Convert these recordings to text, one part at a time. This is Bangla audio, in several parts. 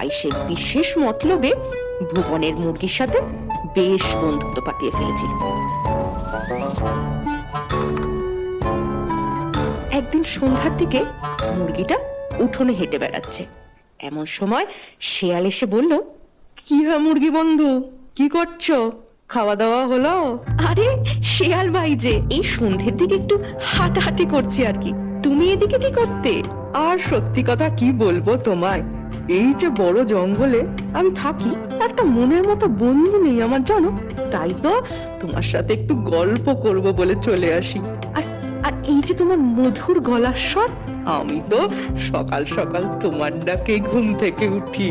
তাই সে বিশেষ মতলবে ভুবনের মুরগির সাথে বেশ বন্ধুত্ব পাতিয়ে ফেলেছিল। একদিন সন্ধ্যার দিকে মুরগিটা উঠোনে হেঁটে বেড়াচ্ছে। এমন সময় শেয়াল এসে বলল, কি হ্যাঁ মুরগি বন্ধু, কি করছো? খাওয়া দাওয়া হলো? আরে শেয়াল ভাই যে, এই সন্ধ্যের দিকে একটু হাঁটাহাঁটি করছি আর কি। তুমি এদিকে কি করতে? আর সত্যি কথা কি বলবো তোমায়, এই যে বড় জঙ্গলে আমি থাকি, একটা মনের মতো বন্ধু নেই আমার, জানো। তাই তো তোমার সাথে একটু গল্প করব বলে চলে আসি। আর আর এই যে তোমার মধুর গলার স্বর, আমি তো সকাল সকাল তোমার ডাকে ঘুম থেকে উঠি।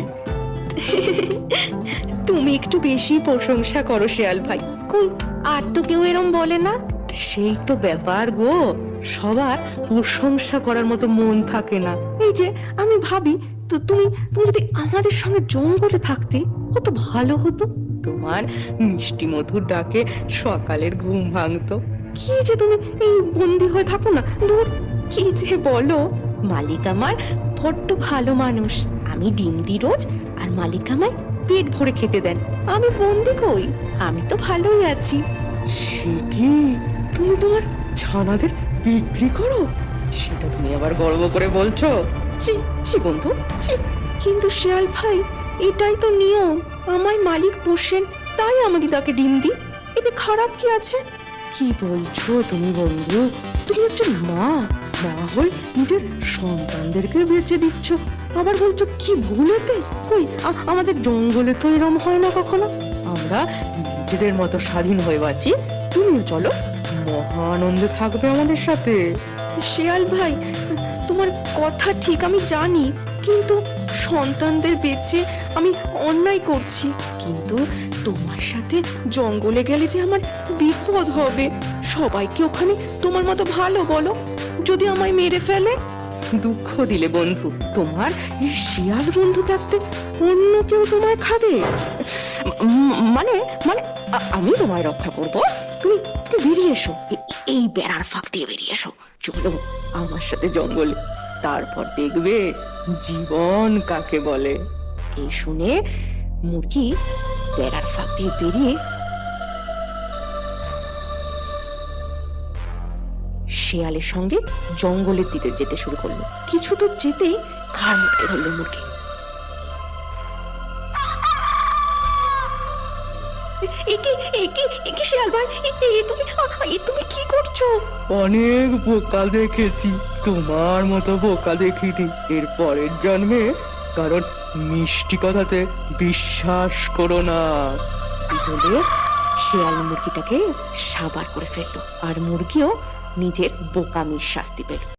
তুমি একটু বেশি প্রশংসা করো শেয়াল ভাই। কই, আর তো কেউ এরম বলে না। সেই তো ব্যাপার গো, সবার প্রশংসা করার মতো মন থাকে না। এই যে আমি ভাবি, তো তুমি তুমি যদি আমাদের সঙ্গে জঙ্গলে থাকতে কত ভালো হতো। তোমার মিষ্টি মধুর ডাকে সকালের ঘুম ভাঙতো। কি যে তুমি এই বন্দি হয়ে থাকো না, দূর। কি যে বলো, মালিক আমার বড্ড ভালো মানুষ। আমি ডিম দিই রোজ, আর মালিক আমায় পেট ভরে খেতে দেন। আমি বন্দি কই, আমি তো ভালোই আছি। সে কি, তুমি তোমার ছানাদের বিক্রি করো? সেটা তুমি আবার গর্ব করে বলছো? ছি ছি বন্ধু, ছি। কিন্তু শেয়াল ভাই, এটাই তো নিয়ম। আমায় মালিক পোষেন, তাই আমাকে তাকে ডিম দিই। এতে খারাপ কি আছে? কি বলছো তুমি বন্ধু? তুমি হচ্ছে মা, মা হয়ে নিজের সন্তানদেরকে বেঁচে দিচ্ছ, আবার বলছো কি ভুলেতে? কই, আমাদের জঙ্গলে তো এরম হয় না কখনো। আমরা নিজেদের মতো স্বাধীন হয়ে বাঁচি। তুমি চলো, মহা আনন্দে থাকবে আমাদের সাথে। শেয়াল ভাই, তোমার কথা ঠিক আমি জানি, কিন্তু সন্তানদের বেঁচে আমি অন্যায় করছি। কিন্তু তোমার সাথে জঙ্গলে গেলে যে আমার বিপদ হবে। সবাইকে ওখানে তোমার মতো ভালো বলো, যদি আমায় মেরে ফেলে। দুঃখ দিলে বন্ধু, তোমার এই শিয়াল বন্ধু থাকতে অন্য কেউ তোমায় খাবে? মানে মানে আমি তোমায় রক্ষা করব। তুমি তুমি বেরিয়ে এসো, এই বেড়ার ফাঁক দিয়ে বেরিয়ে এসো। চলো আমার সাথে জঙ্গলে, তারপর দেখবে জীবন কাকে বলে। এই শুনে মুরগি বেড়ার ফাঁক দিয়ে বেরিয়ে শেয়ালের সঙ্গে জঙ্গলের দিকে যেতে শুরু করলো। কিছু দূর যেতেই ঘাড় মুটকে ধরলো মুরগি। শেয়াল ভাই, তুমি কি করছো? অনেক বোকা দেখেছি, তোমার মতো বোকা দেখিনি এর পরের জন্মে। কারণ মিষ্টি কথাতে বিশ্বাস করো না। বলে শেয়াল মুরগিটাকে সাবার করে ফেললো, আর মুরগিও নিজের বোকামির শাস্তি পেল।